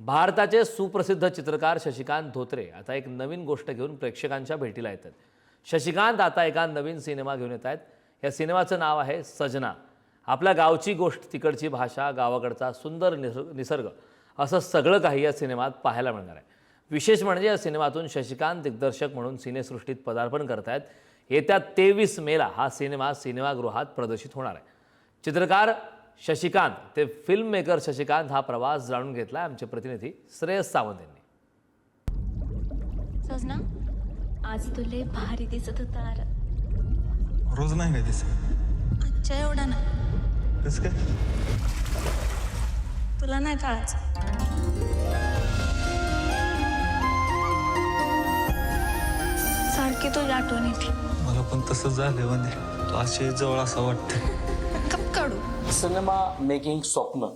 भारताचे सुप्रसिद्ध चित्रकार शशिकांत धोत्रे आता एक नवीन गोष्ट घेऊन प्रेक्षकांच्या भेटीला येतात. शशिकांत आता एका नवीन सिनेमा घेऊन येत आहेत. या सिनेमाचं नाव आहे सजना. आपल्या गावची गोष्ट, तिकडची भाषा, गावाकडचा सुंदर निसर्ग असं सगळं काही या सिनेमात पाहायला मिळणार आहे. विशेष म्हणजे या सिनेमातून शशिकांत दिग्दर्शक म्हणून सिनेसृष्टीत पदार्पण करत आहेत. येत्या 23 मेला हा सिनेमा सिनेमागृहात प्रदर्शित होणार आहे. चित्रकार शशिकांत ते फिल्म मेकर शशिकांत हा प्रवास जाणून घेतला आमचे प्रतिनिधी श्रेयस सावंत यांनी. सजना, आज तुले भारी दिसत होता. रोज नाही काय दिसत? आजच्या एवढा नाही. कसं काय? तुला नाही कळायचं. सारखी तुझी आठवण येते. मला पण तसं झालं म्हणजे तू अशी जवळ असं वाटतं. कप काढू. सिनेमा मेकिंग स्वप्न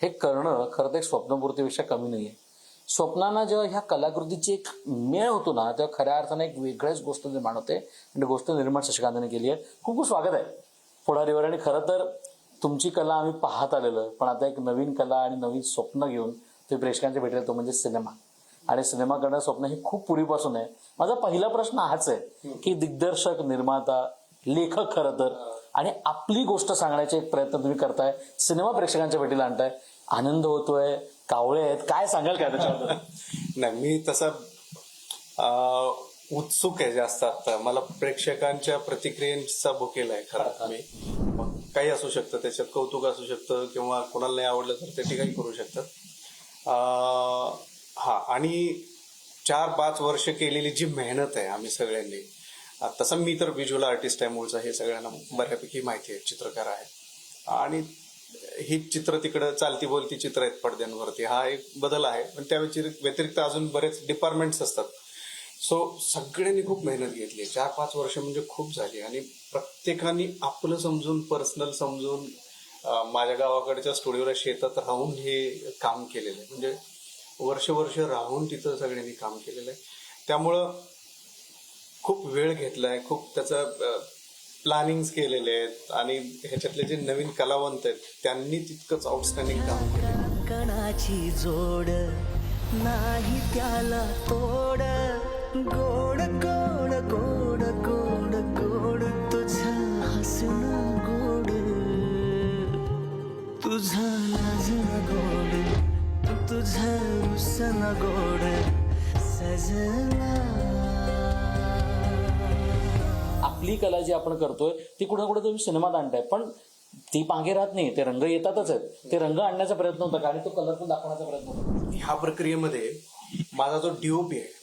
हे करणं खरं तर एक स्वप्नपूर्तीपेक्षा कमी नाही आहे. स्वप्नांना जेव्हा ह्या कलाकृतीची एक मेळ होतो ना, तेव्हा खऱ्या अर्थानं एक वेगळीच गोष्ट निर्माण होते. आणि गोष्ट निर्माण शशिकांतने केली आहे. खूप खूप स्वागत आहे पुढारीवर. आणि खरं तर तुमची कला आम्ही पाहत आलेलो, पण आता एक नवीन कला आणि नवीन स्वप्न घेऊन तुम्ही प्रेक्षकांच्या भेटीला येतो, म्हणजे सिनेमा. आणि सिनेमा करणं स्वप्न हे खूप पूर्वीपासून आहे. माझा पहिला प्रश्न हाच आहे की दिग्दर्शक, निर्माता, लेखक खरं तर, आणि आपली गोष्ट सांगण्याचे एक प्रयत्न तुम्ही करताय, सिनेमा प्रेक्षकांच्या भेटीला आणताय, आनंद होतोय, कावळे आहेत, काय सांगाल काय त्याच्याबद्दल? नाही, मी तसा उत्सुक आहे जास्त. आता मला प्रेक्षकांच्या प्रतिक्रियांचा बुकेल आहे खरं. मी मग काही असू शकतं, त्याच्यात कौतुक असू शकतं किंवा कोणाला नाही आवडलं तर ते ठिकाणी करू शकतात. हा, आणि 4-5 वर्ष केलेली जी मेहनत आहे आम्ही सगळ्यांनी, तसं मी तर व्हिज्युअल आर्टिस्ट आहे मूळचा, हे सगळ्यांना बऱ्यापैकी माहिती आहे, चित्रकार आहे. आणि ही चित्र तिकडं चालती बोलती चित्र आहेत पडद्यांवरती, हा एक बदल आहे. पण त्या व्यतिरिक्त अजून बरेच डिपार्टमेंट्स असतात. सो सगळ्यांनी खूप मेहनत घेतली. 4-5 वर्ष म्हणजे खूप झाली. आणि प्रत्येकाने आपलं समजून, पर्सनल समजून, माझ्या गावाकडच्या स्टुडिओला शेतात राहून हे काम केलेलं आहे. म्हणजे वर्ष राहून तिथं सगळ्यांनी काम केलेलं आहे. त्यामुळं खूप वेळ घेतलाय, खूप त्याचं प्लॅनिंग केलेले आहेत. आणि ह्याच्यातले जे नवीन कलावंत आहेत त्यांनी तितकंच आउटस्टँडिंग काम केलं. कणाची जोड नाही त्याला तोड, गोड गोड गोड गोड गोड तुझं हसणं गोड, तुझं लाजणं गोड, तुझं रुसणं गोड सजना. आपली कला जी आपण करतोय ती कुठे कुठे तुम्ही सिनेमात आणताय, पण ती मागे राहत नाही. ते रंग येतातच आहेत. ते रंग आणण्याचा प्रयत्न होता का, आणि तो कलरफुल दाखवण्याचा प्रयत्न होता? ह्या प्रक्रियेमध्ये माझा जो डीओपी आहे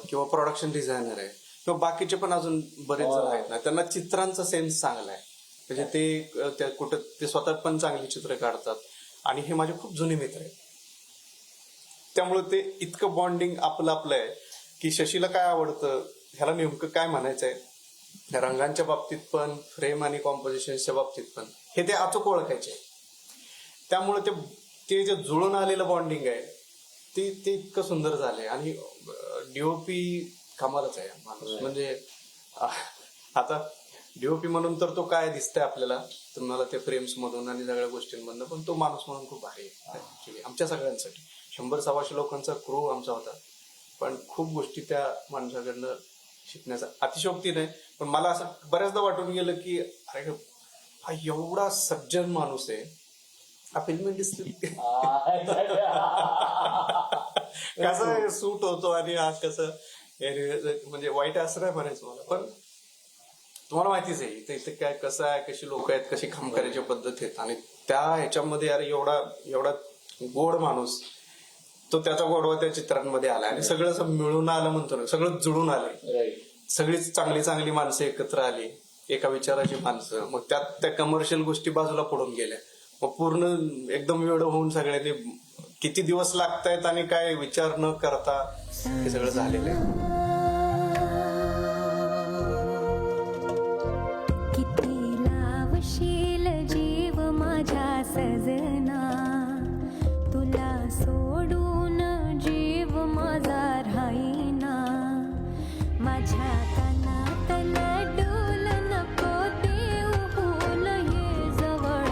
किंवा प्रोडक्शन डिझायनर आहे किंवा बाकीचे पण अजून बरेच जण आहेत ना, त्यांना चित्रांचा सेन्स चांगला आहे. म्हणजे ते कुठं ते स्वतः पण चांगली चित्र काढतात. आणि हे माझे खूप जुने मित्र आहेत. त्यामुळे ते इतकं बॉन्डिंग आपलं आहे की शशीला काय आवडतं, ह्याला नेमकं काय म्हणायचं आहे, रंगांच्या बाबतीत पण, फ्रेम आणि कॉम्पोजिशनच्या बाबतीत पण, हे ते अचूक ओळखायचे. त्यामुळे ते जे जुळून आलेलं बॉन्डिंग आहे ते इतकं सुंदर झालंय. आणि डीओपी कमालच आहे माणूस. म्हणजे आता डीओपी म्हणून तर तो काय दिसतंय आपल्याला तुम्हाला ते फ्रेम्स मधून आणि सगळ्या गोष्टींमधून, पण तो माणूस म्हणून खूप भारी आहे आमच्या सगळ्यांसाठी. 100-125 लोकांचा क्रू आमचा होता, पण खूप गोष्टी त्या माणसाकडनं शिकण्याचा अतिशयोक्ती नाही, पण मला असं बऱ्याचदा वाटून गेलं की अरे हा एवढा सज्जन माणूस आहे, हा फिल्म इंडस्ट्री कसं सूट होतो. आणि हा कसं म्हणजे वाईट असं नाही म्हणायचं मला, पण तुम्हाला माहितीच आहे इथे काय कसं आहे, कशी लोक आहेत, कशी काम करायची पद्धत आहेत. आणि त्या ह्याच्यामध्ये अरे एवढा गोड माणूस, तो त्याचा गोडवा त्या चित्रांमध्ये आला. आणि सगळं असं मिळून आलं म्हणतो ना, सगळं जुळून आलंय. सगळीच चांगली माणसं एकत्र आली, एका विचाराची माणसं. मग त्या कमर्शियल गोष्टी बाजूला पडून गेल्या. मग पूर्ण एकदम वेळ होऊन सगळ्यांनी किती दिवस लागतायत आणि काय विचार न करता हे सगळं झालेलं आहे. किती लावशील जीव माझ्या सजना, तुला सोडून जीव माझा राहीना. माझ्या कानातला डोल नको देऊ, फुल ये जवळ,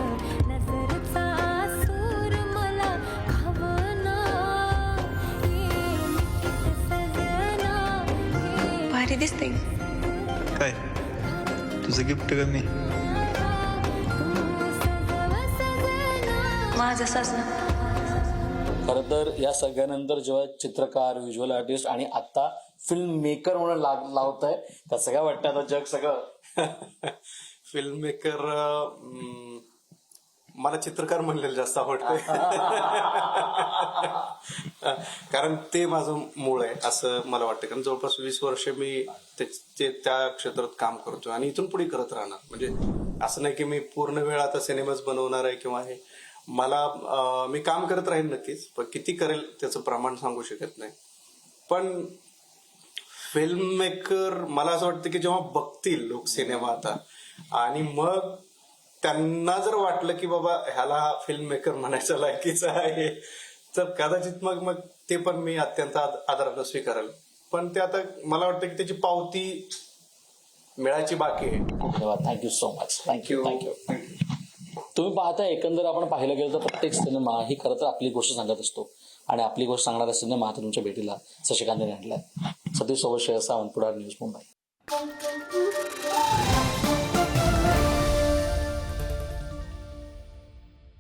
नजरचा सूर मला खावना. भारी दिसते. काय तुझं गिफ्ट का मी? माझं सजना. खरं तर या सगळ्यानंतर जेव्हा चित्रकार, व्हिज्युअल आर्टिस्ट आणि आता फिल्म मेकर म्हणून लावत आहे, कसं काय वाटतं आता जग सगळं? फिल्म मेकर मला चित्रकार म्हणलेलं जास्त आवडतं. कारण ते माझं मूळ आहे असं मला वाटतं. कारण जवळपास 20 वर्ष मी त्या क्षेत्रात काम करतो आणि इथून पुढे करत राहणार. म्हणजे असं नाही की मी पूर्ण वेळ आता सिनेमाच बनवणार आहे किंवा हे. मला मी काम करत राहीन नक्कीच, पण किती करेल त्याचं प्रमाण सांगू शकत नाही. पण फिल्म मेकर मला असं वाटतं की जेव्हा बघतील लोक सिनेमा आता आणि मग त्यांना जर वाटलं की बाबा ह्याला फिल्म मेकर म्हणायचं लायकीचं आहे, तर कदाचित मग ते पण मी अत्यंत आदरानं स्वीकारेल. पण ते आता मला वाटतं की त्याची पावती मिळायची बाकी आहे. धन्यवाद. Thank you so much. थँक्यू. तुम्ही पाहता, एकंदर आपण पाहिलं गेलं तर प्रत्येक सिनेमा ही खरं तर आपली गोष्ट सांगत असतो आणि आपली गोष्ट सांगणारा सिनेमा आता तुमच्या भेटीला शशिकांतने आणलाय. सतीश सोबत श्रेयस सावंत, पुढार न्यूज, मुंबई.